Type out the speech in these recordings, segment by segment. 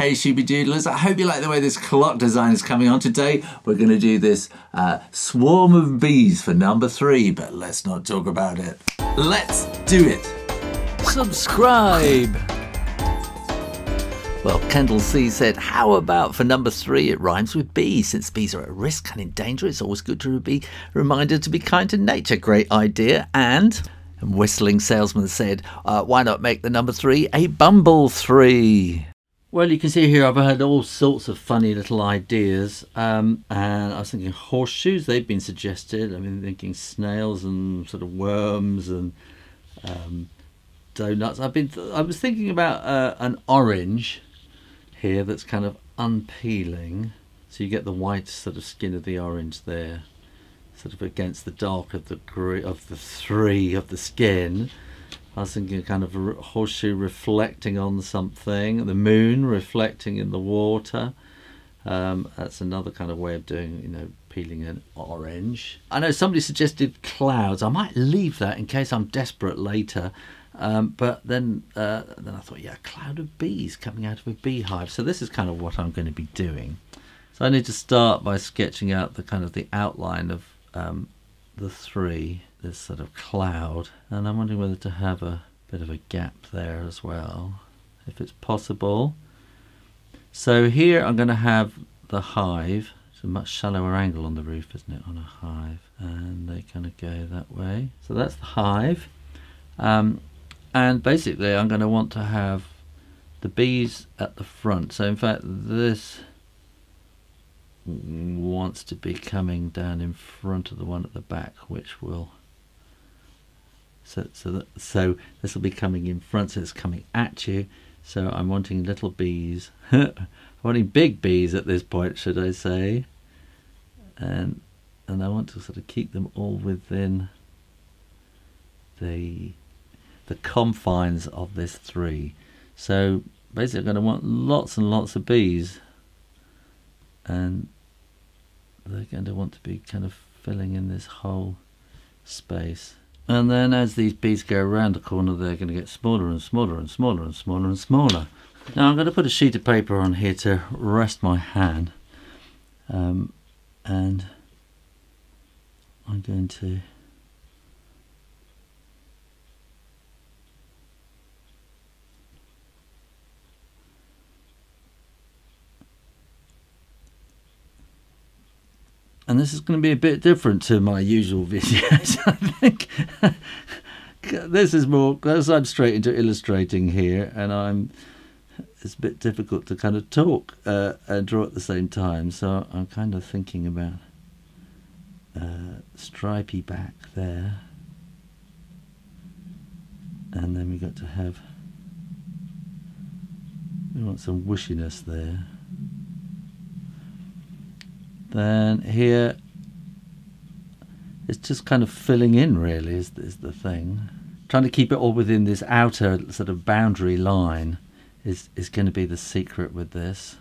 Hey Shooby Doodlers, I hope you like the way this clock design is coming on. Today we're going to do this swarm of bees for number 3, but let's not talk about it. Let's do it. Subscribe. Well, Kendal C said, how about for number 3 it rhymes with bees? Since bees are at risk and in danger, it's always good to be reminded to be kind to nature. Great idea. And Whistling Salesman said, why not make the number 3 a bumble 3? Well, you can see here I've had all sorts of funny little ideas, and I was thinking horseshoes, they've been suggested. I've been thinking snails and sort of worms and donuts. I was thinking about an orange here that's kind of unpeeling, so you get the white sort of skin of the orange there, sort of against the dark of the skin. I was thinking kind of a horseshoe reflecting on something, the moon reflecting in the water. That's another kind of way of doing, you know, peeling an orange. I know somebody suggested clouds. I might leave that in case I'm desperate later. But then I thought, yeah, a cloud of bees coming out of a beehive. So this is kind of what I'm going to be doing. So I need to start by sketching out the kind of the outline of the 3, this sort of cloud, and I'm wondering whether to have a bit of a gap there as well, if it's possible. So here I'm going to have the hive. It's a much shallower angle on the roof, isn't it, on a hive, and they kind of go that way. So that's the hive, and basically I'm going to want to have the bees at the front. So in fact this wants to be coming down in front of the one at the back, which will so this will be coming in front, so it's coming at you. So I'm wanting little bees I'm wanting big bees at this point, should I say, and I want to sort of keep them all within the confines of this 3. So basically I'm going to want lots and lots of bees, and they're going to want to be kind of filling in this whole space. And then as these bees go around the corner, they're going to get smaller and smaller and smaller and smaller and smaller. Now I'm going to put a sheet of paper on here to rest my hand, and I'm going to and this is going to be a bit different to my usual videos. I think this is more, because I'm straight into illustrating here, and it's a bit difficult to kind of talk and draw at the same time. So I'm kind of thinking about stripy back there, and then we want some wishiness there. Then here it's just kind of filling in, really, is the thing. Trying to keep it all within this outer sort of boundary line is going to be the secret with this.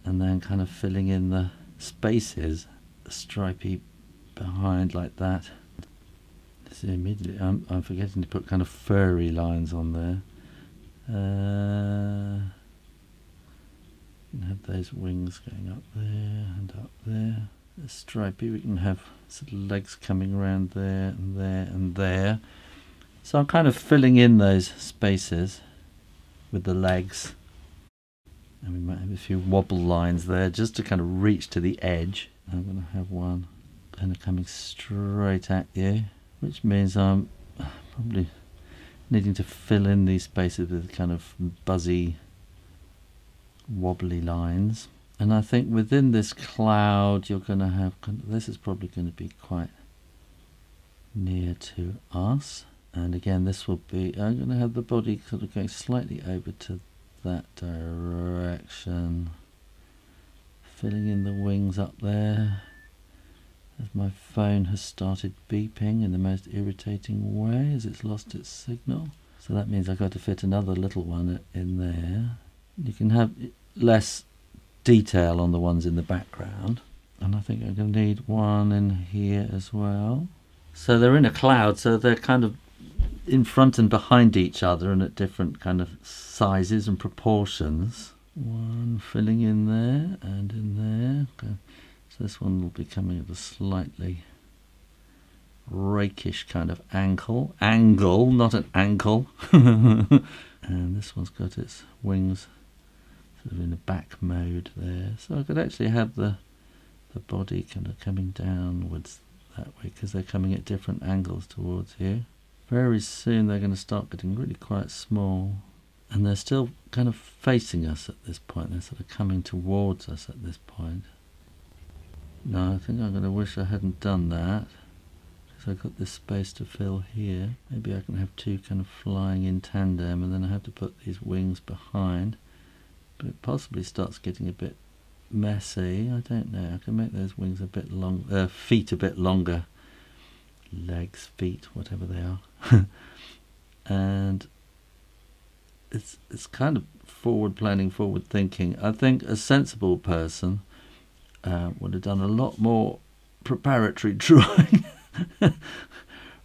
And then kind of filling in the spaces, stripy behind like that. See, immediately I'm forgetting to put kind of furry lines on there. We can have those wings going up there and up there. The stripy, we can have sort of legs coming around there and there and there. So I'm kind of filling in those spaces with the legs. And we might have a few wobble lines there just to kind of reach to the edge. I'm going to have one kind of coming straight at you, which means I'm probably needing to fill in these spaces with kind of buzzy, wobbly lines. And I think within this cloud you're going to have, this is probably going to be quite near to us, and again this will be, I'm going to have the body sort of going slightly over to that direction, filling in the wings up there, as my phone has started beeping in the most irritating way as it's lost its signal. So that means I've got to fit another little one in there. You can have less detail on the ones in the background, and I think I'm going to need one in here as well. So they're in a cloud, so they're kind of in front and behind each other and at different kind of sizes and proportions. One filling in there and in there. Okay. So this one will be coming at a slightly rakish kind of angle, not an ankle. And this one's got its wings sort of in a back mode there. So I could actually have the body kind of coming downwards that way because they're coming at different angles towards you. Very soon they're going to start getting really quite small, and they're still kind of facing us at this point. They're sort of coming towards us at this point. No, I think I'm going to wish I hadn't done that, because I've got this space to fill here. Maybe I can have two kind of flying in tandem, and then I have to put these wings behind. But it possibly starts getting a bit messy. I don't know. I can make those wings a bit long, feet a bit longer. Legs, feet, whatever they are. And it's kind of forward planning, forward thinking. I think a sensible person would have done a lot more preparatory drawing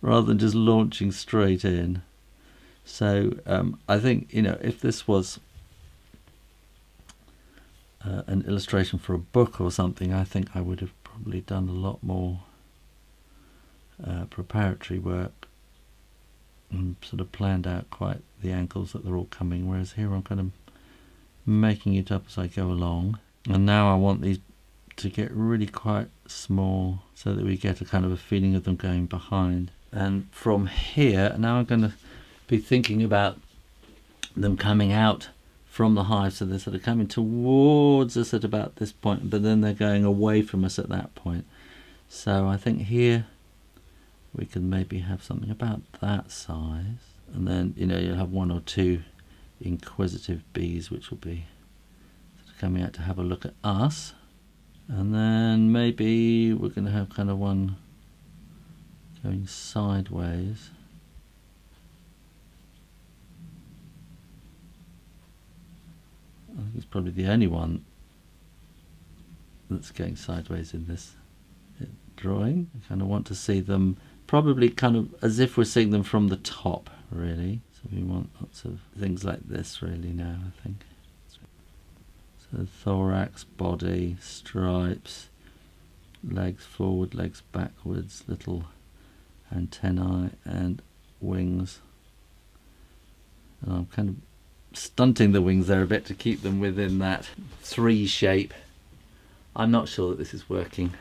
rather than just launching straight in. So I think, you know, if this was an illustration for a book or something, I think I would have probably done a lot more preparatory work and sort of planned out quite the angles that they're all coming, whereas here I'm kind of making it up as I go along. And now I want these to get really quite small so that we get a kind of a feeling of them going behind. And from here, now I'm going to be thinking about them coming out from the hive, so they're sort of coming towards us at about this point, but then they're going away from us at that point. So I think here we can maybe have something about that size, and then, you know, you'll have one or two inquisitive bees which will be sort of coming out to have a look at us, and then maybe we're going to have kind of one going sideways. I think it's probably the only one that's going sideways in this drawing. I kind of want to see them probably kind of as if we're seeing them from the top, really. So we want lots of things like this really now, I think. So thorax, body, stripes, legs forward, legs backwards, little antennae and wings. And I'm kind of stunting the wings there a bit to keep them within that 3 shape. I'm not sure that this is working.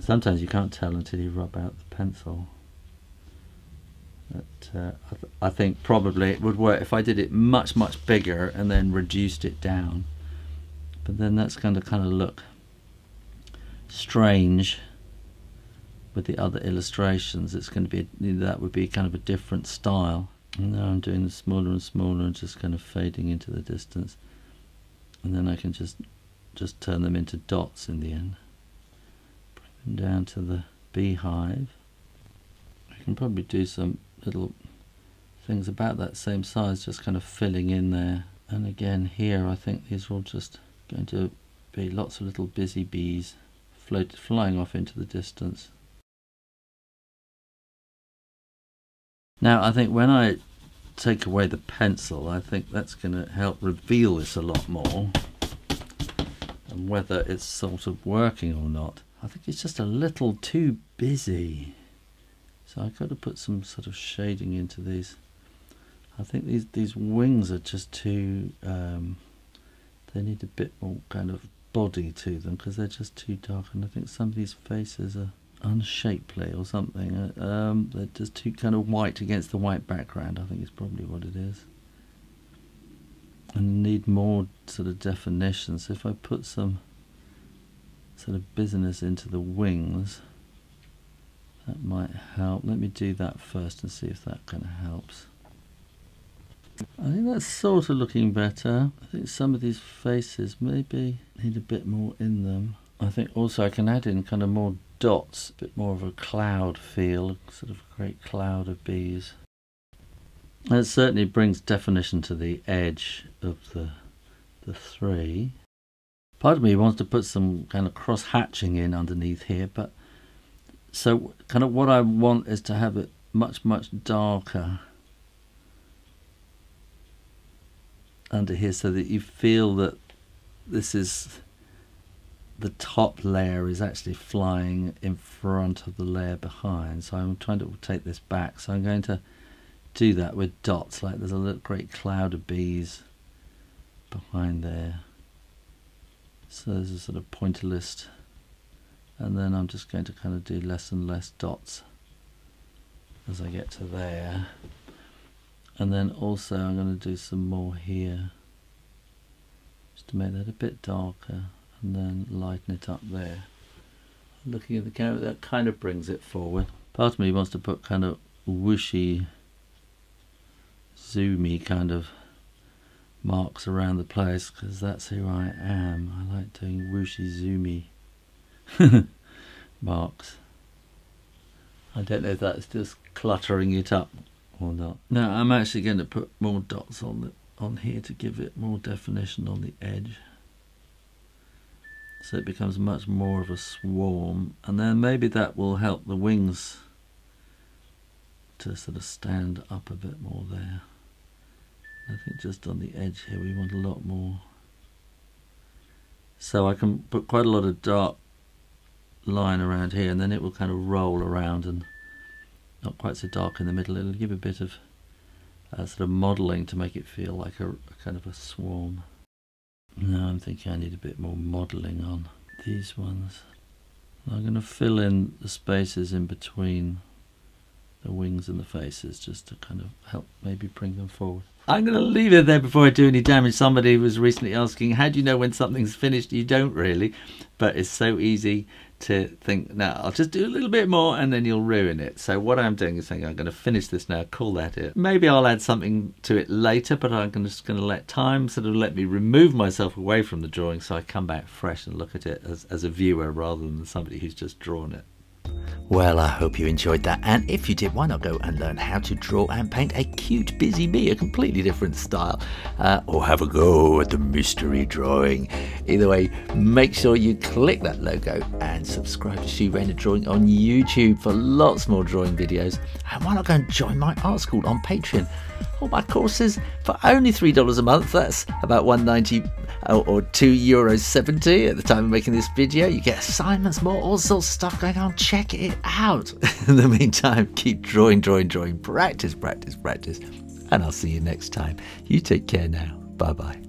Sometimes you can't tell until you rub out the pencil. But I think probably it would work if I did it much bigger and then reduced it down. But then that's going to kind of look strange with the other illustrations. It's going to be, that would be kind of a different style. And now I'm doing the smaller and smaller and just kind of fading into the distance, and then I can just turn them into dots in the end. Bring them down to the beehive. I can probably do some little things about that same size, just kind of filling in there. And again here I think these are all just going to be lots of little busy bees flying off into the distance. Now I think when I take away the pencil, I think that's going to help reveal this a lot more, and whether it's sort of working or not. I think it's just a little too busy, so I've got to put some sort of shading into these. I think these wings are just too they need a bit more kind of body to them because they're just too dark, and I think some of these faces are unshapely or something. They're just too kind of white against the white background, I think is probably what it is, and need more sort of definition. So if I put some sort of business into the wings, that might help. Let me do that first and see if that kind of helps. I think that's sort of looking better. I think some of these faces maybe need a bit more in them. I think also I can add in kind of more dots, a bit more of a cloud feel, sort of a great cloud of bees. And it certainly brings definition to the edge of the 3. Part of me wants to put some kind of cross hatching in underneath here, but so kind of what I want is to have it much darker under here so that you feel that this is the top layer is actually flying in front of the layer behind. So I'm trying to take this back. So I'm going to do that with dots, like there's a little great cloud of bees behind there. So there's a sort of pointer list, and then I'm just going to kind of do less and less dots as I get to there. And then also I'm going to do some more here, just to make that a bit darker, and then lighten it up there. Looking at the camera, that kind of brings it forward. Part of me wants to put kind of whooshy, zoomy kind of marks around the place, because that's who I am. I like doing whooshy, zoomy marks. I don't know if that's just cluttering it up or not. Now I'm actually going to put more dots on here to give it more definition on the edge, so it becomes much more of a swarm, and then maybe that will help the wings to sort of stand up a bit more there. I think just on the edge here we want a lot more, so I can put quite a lot of dark line around here, and then it will kind of roll around and not quite so dark in the middle. It'll give a bit of sort of modelling to make it feel like a kind of a swarm. Now I'm thinking I need a bit more modelling on these ones. I'm going to fill in the spaces in between the wings and the faces, just to kind of help maybe bring them forward. I'm going to leave it there before I do any damage. Somebody was recently asking, how do you know when something's finished? You don't really, but it's so easy to think, now I'll just do a little bit more and then you'll ruin it. So what I'm doing is saying I'm going to finish this now, call that it. Maybe I'll add something to it later, but I'm just going to let time sort of let me remove myself away from the drawing, so I come back fresh and look at it as a viewer rather than somebody who's just drawn it. Well, I hope you enjoyed that, and if you did, why not go and learn how to draw and paint a cute busy bee, a completely different style, or have a go at the mystery drawing. Either way, make sure you click that logo and subscribe to Shoo Rayner Drawing on YouTube for lots more drawing videos, and why not go and join my art school on Patreon. All my courses for only $3 a month. That's about $1.90 or €2.70 at the time of making this video. You get assignments, more, all sorts of stuff going on. Check it out. In the meantime, keep drawing, practice, and I'll see you next time. You take care now. Bye bye.